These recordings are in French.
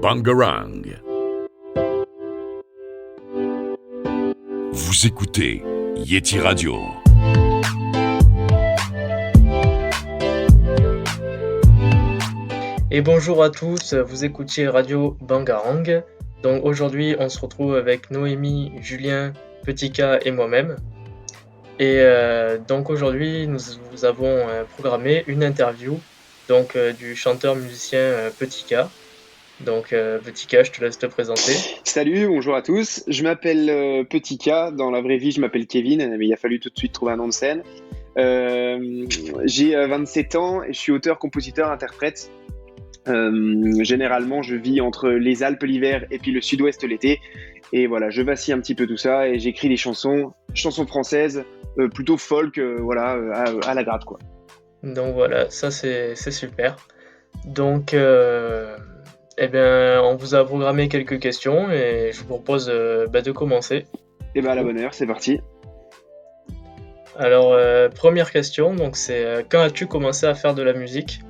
Bangarang. Vous écoutez Yeti Radio. Et bonjour à tous, vous écoutiez Radio Bangarang. Donc aujourd'hui, on se retrouve avec Noémie, Julien, Petit K et moi-même. Et donc aujourd'hui, nous avons programmé une interview du chanteur-musicien Petit K. Donc Petit K, je te laisse te présenter. Salut, bonjour à tous. Je m'appelle Petit K. Dans la vraie vie, je m'appelle Kevin, mais il a fallu tout de suite trouver un nom de scène. J'ai 27 ans et je suis auteur, compositeur, interprète. Généralement, je vis entre les Alpes l'hiver et puis le Sud-Ouest l'été. Et voilà, je vacille un petit peu tout ça et j'écris des chansons françaises, plutôt folk, à la gratte, quoi. Donc voilà, ça c'est super. Donc, on vous a programmé quelques questions et je vous propose de commencer. Et à la bonne heure, c'est parti. Alors, première question, donc c'est quand as-tu commencé à faire de la musique?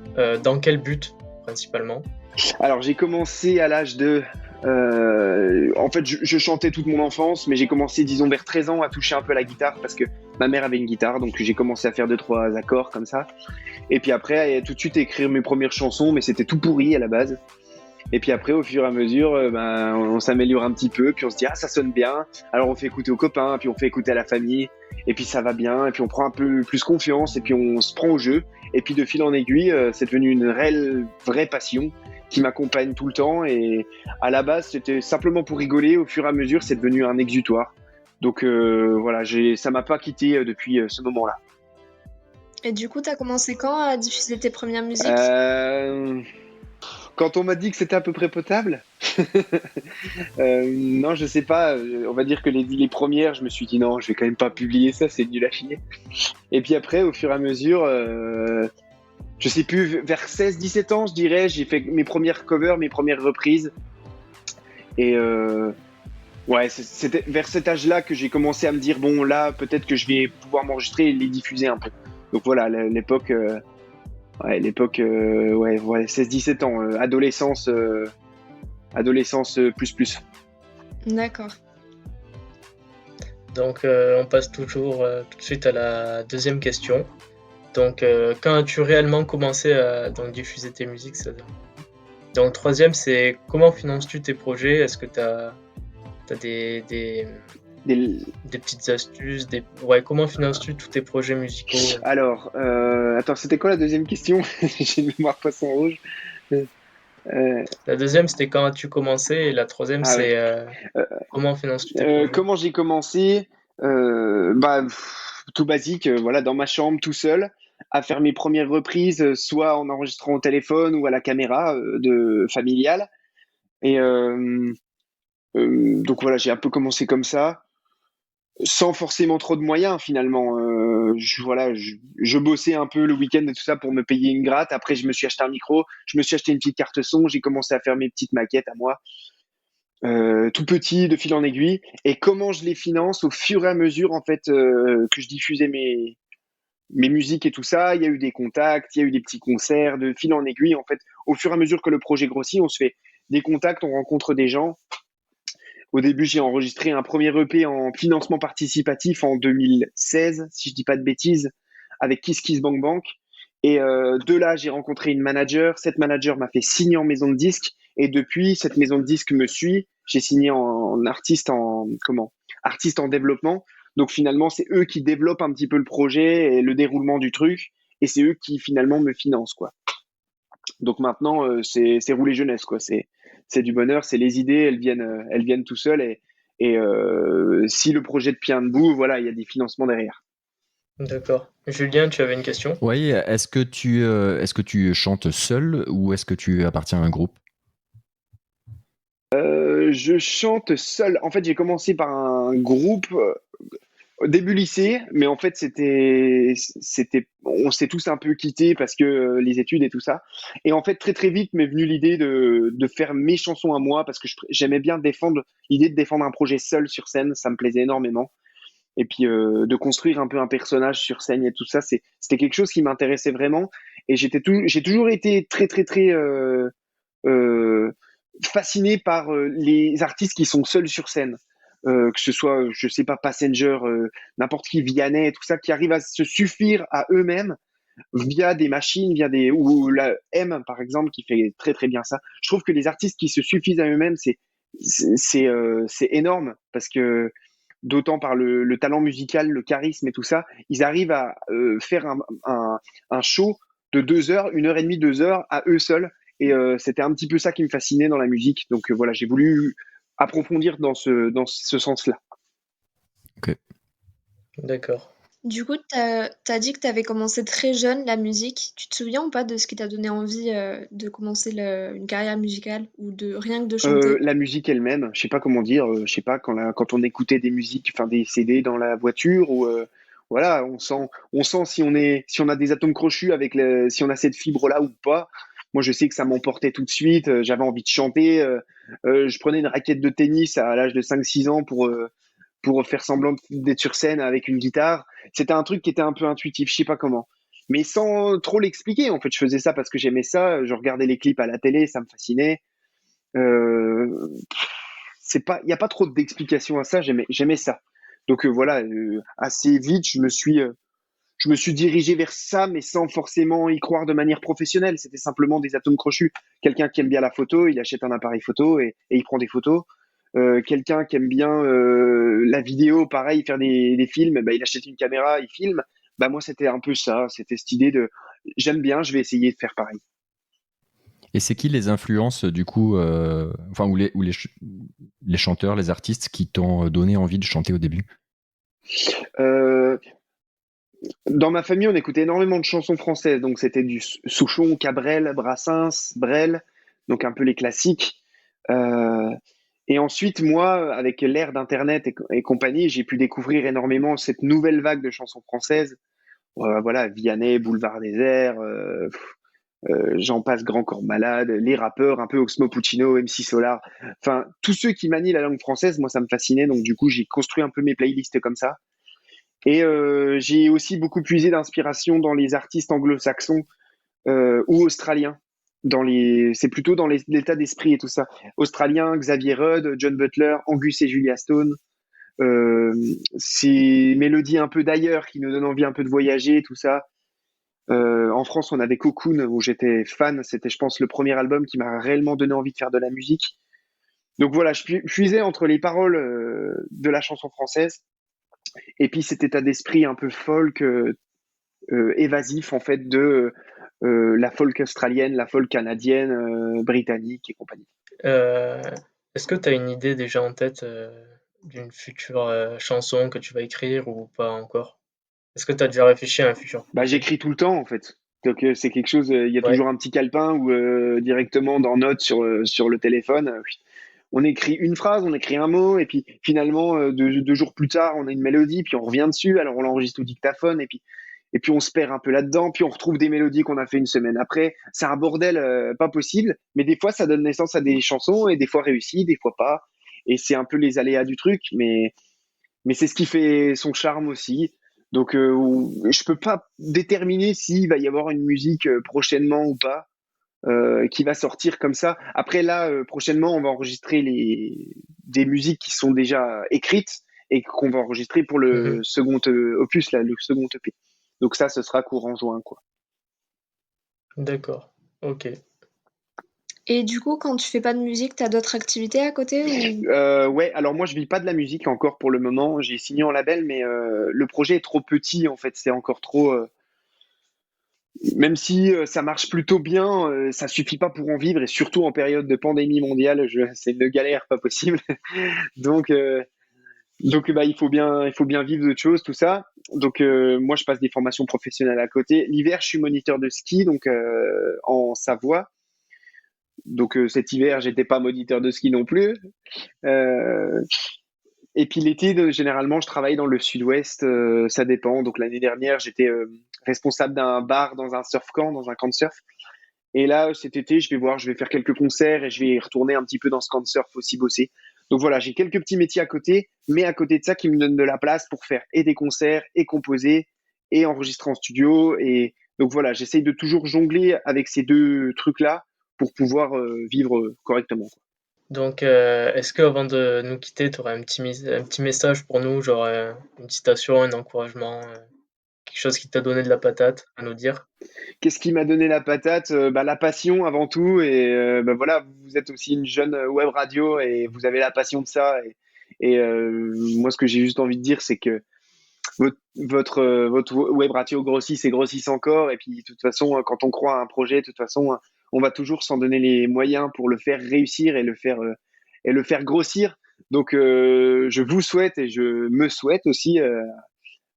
Dans quel but, principalement? Alors, j'ai commencé à l'âge de... en fait, je chantais toute mon enfance, mais j'ai commencé, disons, vers 13 ans à toucher un peu la guitare parce que ma mère avait une guitare, donc j'ai commencé à faire 2-3 accords comme ça. Et puis après, tout de suite écrire mes premières chansons, mais c'était tout pourri à la base. Et puis après, au fur et à mesure, on s'améliore un petit peu, puis on se dit, ah, ça sonne bien. Alors on fait écouter aux copains, puis on fait écouter à la famille, et puis ça va bien, et puis on prend un peu plus confiance, et puis on se prend au jeu. Et puis de fil en aiguille, c'est devenu une réelle, vraie passion qui m'accompagne tout le temps. Et à la base, c'était simplement pour rigoler. Au fur et à mesure, c'est devenu un exutoire. Donc voilà, ça m'a pas quitté depuis ce moment-là. Et du coup, t'as commencé quand à diffuser tes premières musiques? Quand on m'a dit que c'était à peu près potable, non, je sais pas. On va dire que les premières, je me suis dit non, je vais quand même pas publier ça, c'est nul à chier. Et puis après, au fur et à mesure, je sais plus, vers 16-17 ans, je dirais, j'ai fait mes premières covers, mes premières reprises. Et ouais, c'était vers cet âge-là que j'ai commencé à me dire bon, là, peut-être que je vais pouvoir m'enregistrer et les diffuser un peu. Donc voilà, l'époque. Ouais, 16-17 ans, adolescence plus. D'accord. Donc on passe toujours tout de suite à la deuxième question. Donc quand as-tu réellement commencé à diffuser tes musiques? Donc troisième, c'est comment finances-tu tes projets? Est-ce que tu as des petites astuces, comment finances-tu tous tes projets musicaux? Alors, attends, c'était quoi la deuxième question? J'ai une mémoire poisson rouge. La deuxième, c'était quand as-tu commencé? Et la troisième, c'est comment finances-tu tes projets? Comment j'ai commencé? Tout basique, voilà, dans ma chambre, tout seul, à faire mes premières reprises, soit en enregistrant au téléphone ou à la caméra familiale. Et donc voilà, j'ai un peu commencé comme ça. Sans forcément trop de moyens finalement. Je bossais un peu le week-end et tout ça pour me payer une gratte. Après, je me suis acheté un micro, je me suis acheté une petite carte son, j'ai commencé à faire mes petites maquettes à moi, tout petit, de fil en aiguille. Et comment je les finance au fur et à mesure en fait que je diffusais mes musiques et tout ça. Il y a eu des contacts, il y a eu des petits concerts de fil en aiguille. En fait, au fur et à mesure que le projet grossit, on se fait des contacts, on rencontre des gens. Au début, j'ai enregistré un premier EP en financement participatif en 2016, si je dis pas de bêtises, avec Kiss Kiss Bank Bank. Et de là, j'ai rencontré une manager. Cette manager m'a fait signer en maison de disque. Et depuis, cette maison de disque me suit. J'ai signé en artiste en développement. Donc finalement, c'est eux qui développent un petit peu le projet et le déroulement du truc. Et c'est eux qui finalement me financent, quoi. Donc maintenant, c'est rouler jeunesse, quoi. C'est du bonheur, c'est les idées, elles viennent tout seules. Et si le projet tient debout, voilà, il y a des financements derrière. D'accord. Julien, tu avais une question? Oui, est-ce que tu chantes seul ou est-ce que tu appartiens à un groupe? Je chante seul. En fait, j'ai commencé par un groupe au début lycée, mais en fait, on s'est tous un peu quittés parce que les études et tout ça. Et en fait, très très vite m'est venue l'idée de faire mes chansons à moi parce que j'aimais bien l'idée de défendre un projet seul sur scène, ça me plaisait énormément. Et puis de construire un peu un personnage sur scène et tout ça, c'était quelque chose qui m'intéressait vraiment. Et j'ai toujours été très très très fasciné par les artistes qui sont seuls sur scène. Que ce soit, je sais pas, Passenger, n'importe qui, Vianney, tout ça, qui arrivent à se suffire à eux-mêmes via des machines, ou la M par exemple qui fait très très bien ça. Je trouve que les artistes qui se suffisent à eux-mêmes, c'est énorme parce que d'autant par le talent musical, le charisme et tout ça, ils arrivent à faire un show de 2 heures, 1 heure et demie, 2 heures à eux seuls. Et c'était un petit peu ça qui me fascinait dans la musique. Donc voilà, j'ai voulu approfondir dans ce sens-là. Ok. D'accord. Du coup, t'as dit que t'avais commencé très jeune la musique. Tu te souviens ou pas de ce qui t'a donné envie de commencer une carrière musicale ou de rien que de chanter? La musique elle-même, je sais pas comment dire, je sais pas quand on écoutait des musiques, enfin des CD dans la voiture ou voilà, on sent si on a des atomes crochus si on a cette fibre là ou pas. Moi, je sais que ça m'emportait tout de suite. J'avais envie de chanter. Je prenais une raquette de tennis à l'âge de 5-6 ans pour faire semblant d'être sur scène avec une guitare. C'était un truc qui était un peu intuitif, je sais pas comment. Mais sans trop l'expliquer, en fait, je faisais ça parce que j'aimais ça. Je regardais les clips à la télé, ça me fascinait. Euh, il n'y a pas trop d'explications à ça. J'aimais ça. Donc voilà, assez vite, je me suis dirigé vers ça, mais sans forcément y croire de manière professionnelle. C'était simplement des atomes crochus. Quelqu'un qui aime bien la photo, il achète un appareil photo et il prend des photos. Quelqu'un qui aime bien la vidéo, pareil, faire des films, bah, il achète une caméra, il filme. Bah, moi, c'était un peu ça. C'était cette idée de j'aime bien, je vais essayer de faire pareil. Et c'est qui les influences, du coup, enfin, les chanteurs, les artistes qui t'ont donné envie de chanter au début? Euh, Dans ma famille, on écoutait énormément de chansons françaises. Donc, c'était du Souchon, Cabrel, Brassens, Brel, donc un peu les classiques. Euh, et ensuite, moi, avec l'ère d'Internet et compagnie, j'ai pu découvrir énormément cette nouvelle vague de chansons françaises. Voilà, Vianney, Boulevard Désert, j'en passe, Grand Corps Malade, les rappeurs, un peu Oxmo Puccino, MC Solar. Enfin, tous ceux qui manient la langue française, moi, ça me fascinait. Donc, du coup, j'ai construit un peu mes playlists comme ça. Et j'ai aussi beaucoup puisé d'inspiration dans les artistes anglo-saxons ou australiens. C'est plutôt dans l'état d'esprit et tout ça. Australien, Xavier Rudd, John Butler, Angus et Julia Stone. Ces mélodies un peu d'ailleurs qui nous donnent envie un peu de voyager, tout ça. En France, on avait Cocoon où j'étais fan. C'était, je pense, le premier album qui m'a réellement donné envie de faire de la musique. Donc voilà, je puisais entre les paroles de la chanson française et puis cet état d'esprit un peu folk, évasif en fait de la folk australienne, la folk canadienne, britannique et compagnie. Euh, Est-ce que tu as une idée déjà en tête d'une future chanson que tu vas écrire ou pas encore? Est-ce que tu as déjà réfléchi à un futur Bah, projet? j'écris tout le temps en fait. Donc c'est quelque chose, il y a Ouais. toujours un petit calepin ou directement dans Notes sur le téléphone. On écrit une phrase, on écrit un mot, et puis finalement, 2 jours plus tard, on a une mélodie, puis on revient dessus, alors on l'enregistre au dictaphone, et puis on se perd un peu là-dedans, puis on retrouve des mélodies qu'on a fait une semaine après. C'est un bordel pas possible, mais des fois ça donne naissance à des chansons, et des fois réussi, des fois pas. Et c'est un peu les aléas du truc, mais c'est ce qui fait son charme aussi. Donc je peux pas déterminer s'il va y avoir une musique prochainement ou pas qui va sortir comme ça. Après là, prochainement, on va enregistrer des musiques qui sont déjà écrites et qu'on va enregistrer pour le Mhm. second opus, là, le second EP. Donc ça, ce sera courant juin, quoi. D'accord. Ok. Et du coup, quand tu fais pas de musique, t'as d'autres activités à côté ou... Ouais, alors moi, je vis pas de la musique encore pour le moment. J'ai signé en label, mais le projet est trop petit, en fait. C'est encore trop. Même si ça marche plutôt bien, ça suffit pas pour en vivre, et surtout en période de pandémie mondiale, c'est une galère pas possible. Donc, bah, il faut bien vivre d'autres choses, tout ça. Donc, moi, je passe des formations professionnelles à côté. L'hiver, je suis moniteur de ski, donc en Savoie. Donc, cet hiver, j'étais pas moniteur de ski non plus. Euh, et puis l'été, généralement, je travaille dans le sud-ouest. Ça dépend. Donc, l'année dernière, j'étais responsable d'un bar dans un surf camp, dans un camp de surf. Et là, cet été, je vais faire quelques concerts et je vais retourner un petit peu dans ce camp de surf aussi bosser. Donc voilà, j'ai quelques petits métiers à côté, mais à côté de ça, qui me donnent de la place pour faire et des concerts, et composer, et enregistrer en studio. Et donc voilà, j'essaye de toujours jongler avec ces deux trucs-là pour pouvoir vivre correctement. Donc, est-ce que avant de nous quitter, tu aurais un petit message pour nous, genre une citation, un encouragement, quelque chose qui t'a donné de la patate à nous dire? Qu'est-ce qui m'a donné la patate? La passion avant tout et voilà, vous êtes aussi une jeune web radio et vous avez la passion de ça et moi ce que j'ai juste envie de dire c'est que votre web radio grossit et grossisse encore et puis de toute façon quand on croit à un projet, de toute façon on va toujours s'en donner les moyens pour le faire réussir et le faire grossir. Donc je vous souhaite et je me souhaite aussi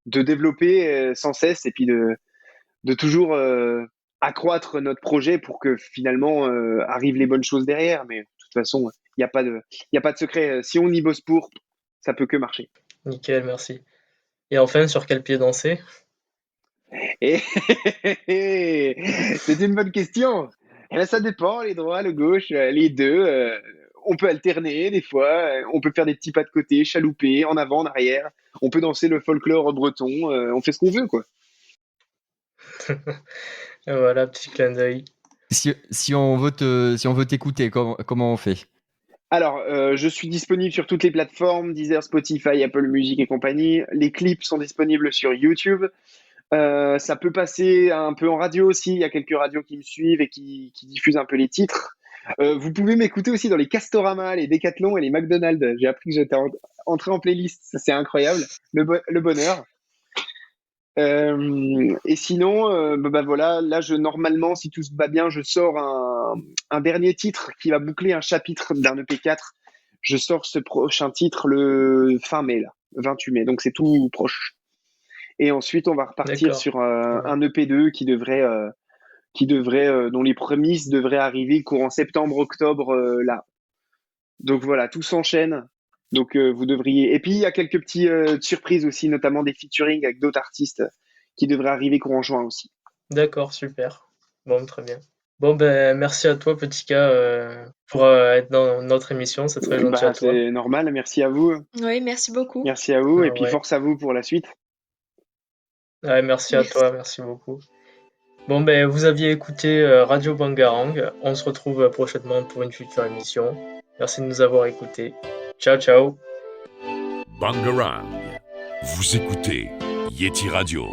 de développer sans cesse et puis de toujours accroître notre projet pour que finalement arrivent les bonnes choses derrière. Mais de toute façon, il n'y a pas de, il y a pas de secret. Si on y bosse pour, ça peut que marcher. Nickel, merci. Et enfin, sur quel pied danser? Et c'est une bonne question. Et là, ça dépend, les droits, le gauche, les deux. On peut alterner des fois, on peut faire des petits pas de côté, chalouper, en avant, en arrière. On peut danser le folklore breton, on fait ce qu'on veut, quoi. Et voilà, petit clin d'œil. Si on veut t'écouter, comment on fait? Alors, je suis disponible sur toutes les plateformes, Deezer, Spotify, Apple Music et compagnie. Les clips sont disponibles sur YouTube. Ça peut passer un peu en radio aussi. Il y a quelques radios qui me suivent et qui diffusent un peu les titres. Vous pouvez m'écouter aussi dans les Castorama, les Decathlon et les McDonald's. J'ai appris que j'étais entré en playlist. Ça, c'est incroyable. Le bonheur. Et sinon, voilà, là, normalement, si tout se va bien, je sors un dernier titre qui va boucler un chapitre d'un EP4. Je sors ce prochain titre le fin mai, là, 28 mai. Donc, c'est tout proche. Et ensuite, on va repartir D'accord. sur un EP2 dont les prémices devraient arriver courant septembre-octobre, là. Donc voilà, tout s'enchaîne. Donc vous devriez. Et puis il y a quelques petites surprises aussi, notamment des featuring avec d'autres artistes qui devraient arriver courant juin aussi. D'accord, super. Bon, très bien. Bon, ben, merci à toi, petit gars, pour être dans notre émission. C'est très gentil à toi. C'est normal, merci à vous. Oui, merci beaucoup. Merci à vous, et puis Ouais. force à vous pour la suite. Ouais, merci à Merci. toi, merci beaucoup. Bon, ben, vous aviez écouté Radio Bangarang. On se retrouve prochainement pour une future émission. Merci de nous avoir écoutés. Ciao, ciao. Bangarang. Vous écoutez Yeti Radio.